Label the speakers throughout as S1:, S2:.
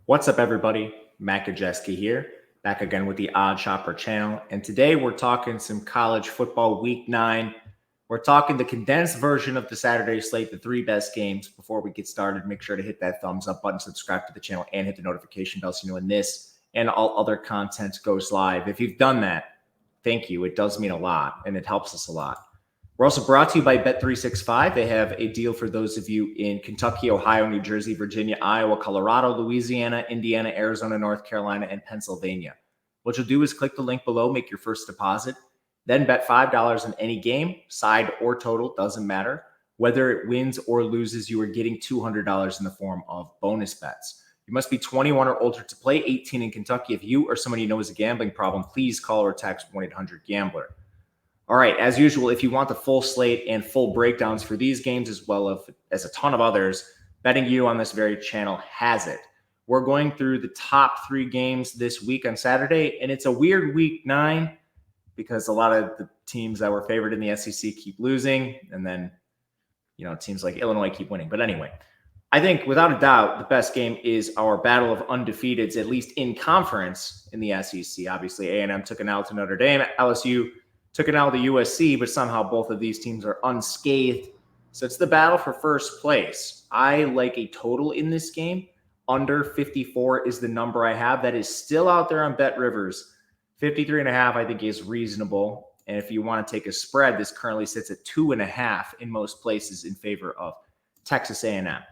S1: What's up, everybody? Matt Gajewski here, back again with the Odd Shopper channel. And today we're talking some college football week 9. We're talking the condensed version of the Saturday slate, the 3 best games. Before we get started, make sure to hit that thumbs up button, subscribe to the channel, and hit the notification bell so you know when this and all other content goes live. If you've done that, thank you. It does mean a lot, and it helps us a lot. We're also brought to you by Bet365. They have a deal for those of you in Kentucky, Ohio, New Jersey, Virginia, Iowa, Colorado, Louisiana, Indiana, Arizona, North Carolina, and Pennsylvania. What you'll do is click the link below, make your first deposit, then bet $5 in any game, side or total, doesn't matter. Whether it wins or loses, you are getting $200 in the form of bonus bets. You must be 21 or older to play, 18 in Kentucky. If you or someone you know has a gambling problem, please call or text 1-800-GAMBLER. All right, as usual, if you want the full slate and full breakdowns for these games as well as a ton of others, Betting You on this very channel has it. We're going through the top 3 games this week on Saturday, and it's a weird week 9 because a lot of the teams that were favored in the SEC keep losing, and then, teams like Illinois keep winning. But anyway, I think without a doubt, the best game is our battle of undefeateds, at least in conference in the SEC. Obviously, A&M took an L to Notre Dame. LSU took an L to USC, but somehow both of these teams are unscathed. So it's the battle for first place. I like a total in this game. Under 54 is the number I have. That is still out there on Bet Rivers. 53.5, I think, is reasonable. And if you want to take a spread, this currently sits at 2.5 in most places in favor of Texas A&M.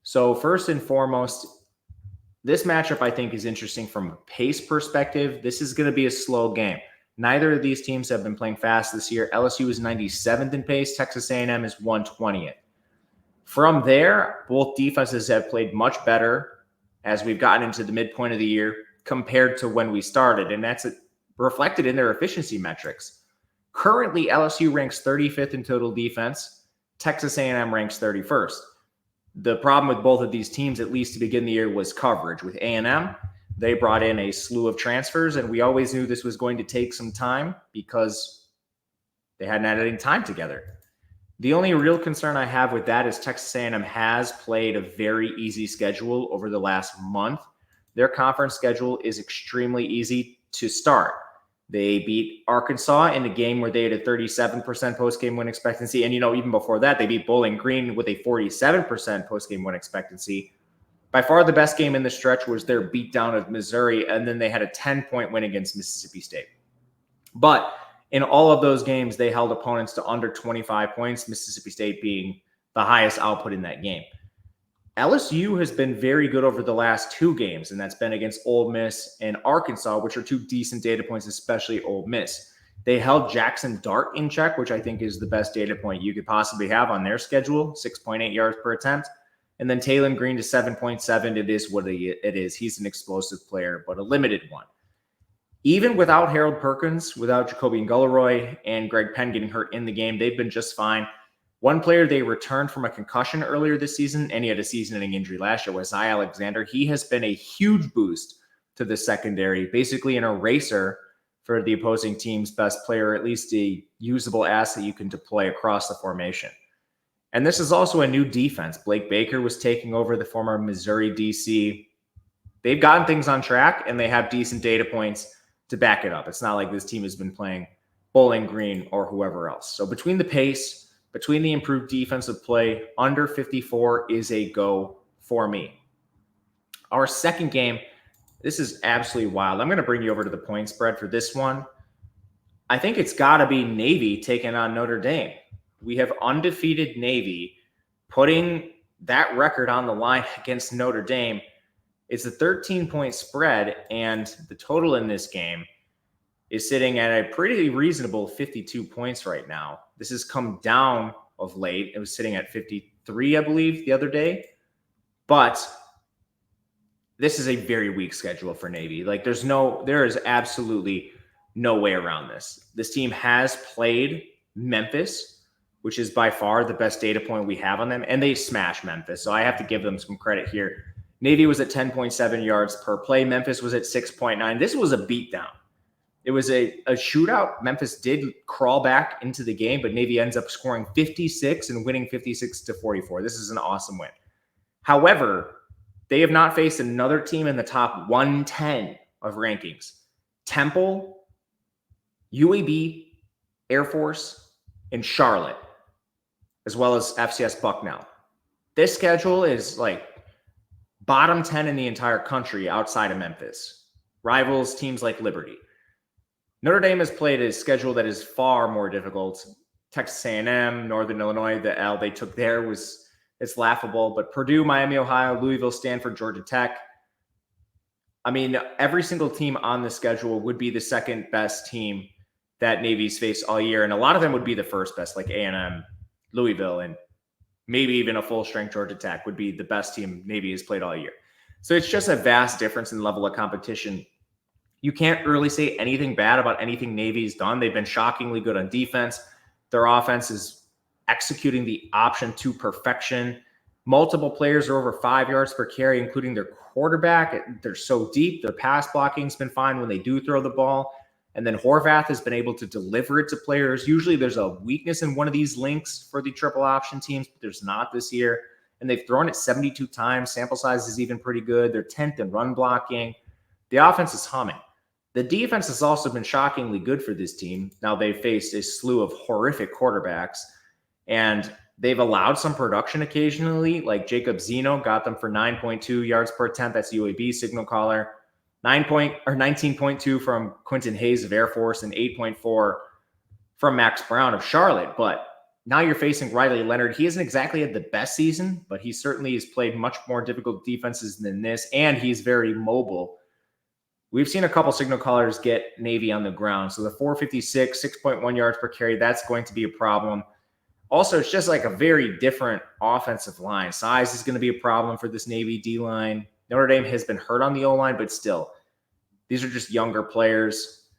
S1: So first and foremost, this matchup I think is interesting from a pace perspective. This is going to be a slow game. Neither of these teams have been playing fast this year. LSU is 97th in pace. Texas A&M is 120th. From there, both defenses have played much better as we've gotten into the midpoint of the year compared to when we started, and that's reflected in their efficiency metrics. Currently, LSU ranks 35th in total defense. Texas A&M ranks 31st. The problem with both of these teams, at least to begin the year, was coverage. With A&M, they brought in a slew of transfers, and we always knew this was going to take some time because they hadn't had any time together. The only real concern I have with that is Texas A&M has played a very easy schedule over the last month. Their conference schedule is extremely easy to start. They beat Arkansas in a game where they had a 37% post-game win expectancy. And, even before that, they beat Bowling Green with a 47% post-game win expectancy. By far the best game in the stretch was their beatdown of Missouri, and then they had a 10-point win against Mississippi State. But in all of those games, they held opponents to under 25 points, Mississippi State being the highest output in that game. LSU has been very good over the last 2 games, and that's been against Ole Miss and Arkansas, which are 2 decent data points, especially Ole Miss. They held Jackson Dart in check, which I think is the best data point you could possibly have on their schedule, 6.8 yards per attempt. And then Taylon Green to 7.7. It is what it is. He's an explosive player, but a limited one. Even without Harold Perkins, without Jacoby Gulleroy, and Greg Penn getting hurt in the game, they've been just fine. One player they returned from a concussion earlier this season, and he had a season-ending injury last year, was Zy Alexander. He has been a huge boost to the secondary, basically an eraser for the opposing team's best player, at least a usable asset you can deploy across the formation. And this is also a new defense. Blake Baker was taking over, the former Missouri DC. They've gotten things on track, and they have decent data points to back it up. It's not like this team has been playing Bowling Green or whoever else. So between the pace, between the improved defensive play, under 54 is a go for me. Our second game, this is absolutely wild. I'm going to bring you over to the point spread for this one. I think it's got to be Navy taking on Notre Dame. We have undefeated Navy putting that record on the line against Notre Dame. It's a 13-point spread, and the total in this game is sitting at a pretty reasonable 52 points right now. This has come down of late. It was sitting at 53, I believe, the other day. But this is a very weak schedule for Navy. There is absolutely no way around this. This team has played Memphis, which is by far the best data point we have on them, and they smashed Memphis. So I have to give them some credit here. Navy was at 10.7 yards per play. Memphis was at 6.9. This was a beatdown. It was a shootout. Memphis did crawl back into the game, but Navy ends up scoring 56 and winning 56-44. This is an awesome win. However, They have not faced another team in the top 110 of rankings. Temple, UAB, Air Force, and Charlotte, as well as FCS Bucknell. This schedule is like bottom 10 in the entire country outside of Memphis. Rivals teams like Liberty. Notre Dame has played a schedule that is far more difficult. Texas A&M, Northern Illinois, the L they took there it's laughable. But Purdue, Miami, Ohio, Louisville, Stanford, Georgia Tech. I mean, every single team on the schedule would be the second best team that Navy's faced all year. And a lot of them would be the first best, like A&M, Louisville, and maybe even a full-strength Georgia Tech would be the best team Navy has played all year. So it's just a vast difference in level of competition. You can't really say anything bad about anything Navy's done. They've been shockingly good on defense. Their offense is executing the option to perfection. Multiple players are over 5 yards per carry, including their quarterback. They're so deep. Their pass blocking's been fine when they do throw the ball. And then Horvath has been able to deliver it to players. Usually there's a weakness in one of these links for the triple option teams, but there's not this year. And they've thrown it 72 times. Sample size is even pretty good. They're 10th in run blocking. The offense is humming. The defense has also been shockingly good for this team. Now they've faced a slew of horrific quarterbacks, and they've allowed some production occasionally, like Jacob Zeno got them for 9.2 yards per attempt. That's UAB signal caller. 19.2 from Quentin Hayes of Air Force and 8.4 from Max Brown of Charlotte. But now you're facing Riley Leonard. He isn't exactly had the best season, but he certainly has played much more difficult defenses than this, and he's very mobile. We've seen a couple signal callers get Navy on the ground. So the 456, 6.1 yards per carry, that's going to be a problem. Also, it's just like a very different offensive line. Size is going to be a problem for this Navy D-line. Notre Dame has been hurt on the O-line, but still, these are just younger players.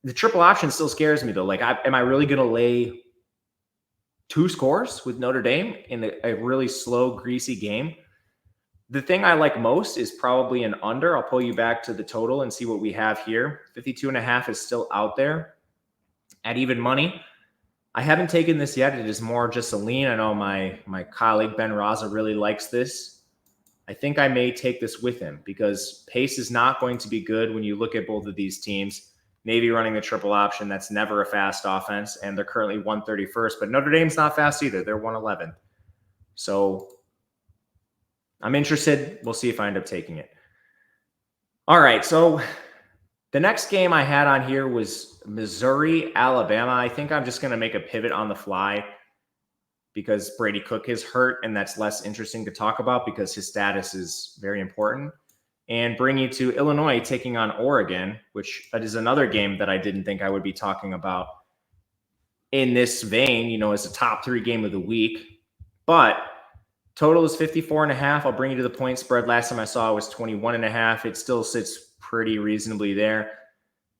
S1: The triple option still scares me, though. Like, am I really going to lay 2 scores with Notre Dame in a really slow, greasy game? The thing I like most is probably an under. I'll pull you back to the total and see what we have here. 52.5 is still out there at even money. I haven't taken this yet. It is more just a lean. I know my colleague Ben Raza really likes this. I think I may take this with him because pace is not going to be good when you look at both of these teams. Navy running the triple option, that's never a fast offense, and they're currently 131st. But Notre Dame's not fast either. They're 111th. So I'm interested. We'll see if I end up taking it. All right, so the next game I had on here was Missouri, Alabama. I think I'm just going to make a pivot on the fly because Brady Cook is hurt, and that's less interesting to talk about because his status is very important. And bring you to Illinois taking on Oregon, which is another game that I didn't think I would be talking about in this vein, you know, as a top 3 game of the week. But total is 54.5. I'll bring you to the point spread. Last time I saw it was 21.5. It still sits pretty reasonably there.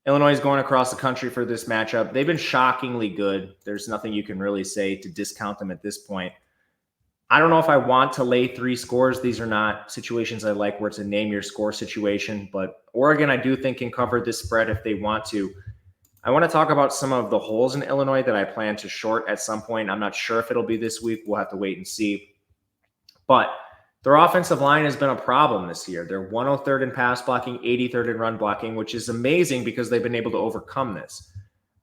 S1: Illinois is going across the country for this matchup. They've been shockingly good. There's nothing you can really say to discount them at this point. I don't know if I want to lay 3 scores. These are not situations I like where it's a name your score situation, but Oregon I do think can cover this spread if they want to. I want to talk about some of the holes in Illinois that I plan to short at some point. I'm not sure if it'll be this week. We'll have to wait and see. But their offensive line has been a problem this year. They're 103rd in pass blocking, 83rd in run blocking, which is amazing because they've been able to overcome this.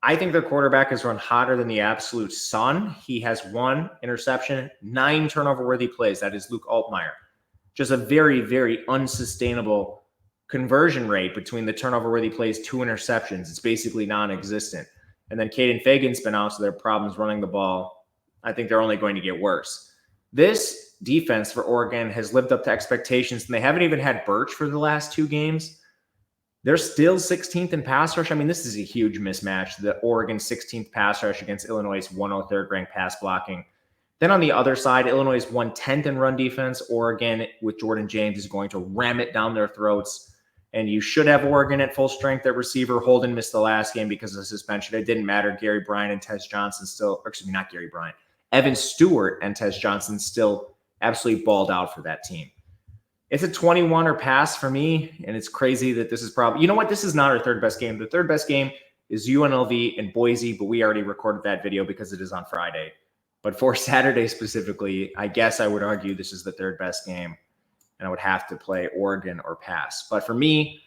S1: I think their quarterback has run hotter than the absolute sun. He has 1 interception, 9 turnover-worthy plays. That is Luke Altmaier. Just a very, very unsustainable conversion rate between the turnover-worthy plays, 2 interceptions. It's basically non-existent. And then Caden Fagan's been out, so their problems running the ball, I think they're only going to get worse. This defense for Oregon has lived up to expectations, and they haven't even had Birch for the last 2 games. They're still 16th in pass rush. I mean, this is a huge mismatch. The Oregon 16th pass rush against Illinois' 103rd ranked pass blocking. Then on the other side, Illinois is 110th in run defense. Oregon with Jordan James is going to ram it down their throats. And you should have Oregon at full strength at receiver. Holden missed the last game because of suspension. It didn't matter. Gary Bryant and Tez Johnson still, or excuse me, not Gary Bryant. Evan Stewart and Tez Johnson still absolutely balled out for that team. It's a 21 or pass for me, and it's crazy that this is probably, you know what, this is not our 3rd best game. The 3rd best game is UNLV and Boise, but we already recorded that video because it is on Friday. But for Saturday specifically, I guess I would argue this is the 3rd best game. and I would have to play Oregon or pass. But for me,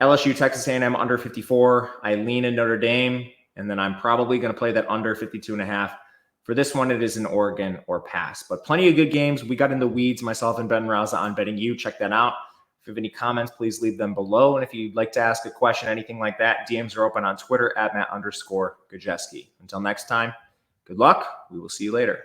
S1: LSU, Texas A&M under 54. I lean in Notre Dame, and then I'm probably going to play that under 52.5. For this one, it is an Oregon or pass. But plenty of good games. We got in the weeds, myself and Ben Rouza on Betting You. Check that out. If you have any comments, please leave them below. And if you'd like to ask a question, anything like that, DMs are open on Twitter at Matt_Gajewski. Until next time, good luck. We will see you later.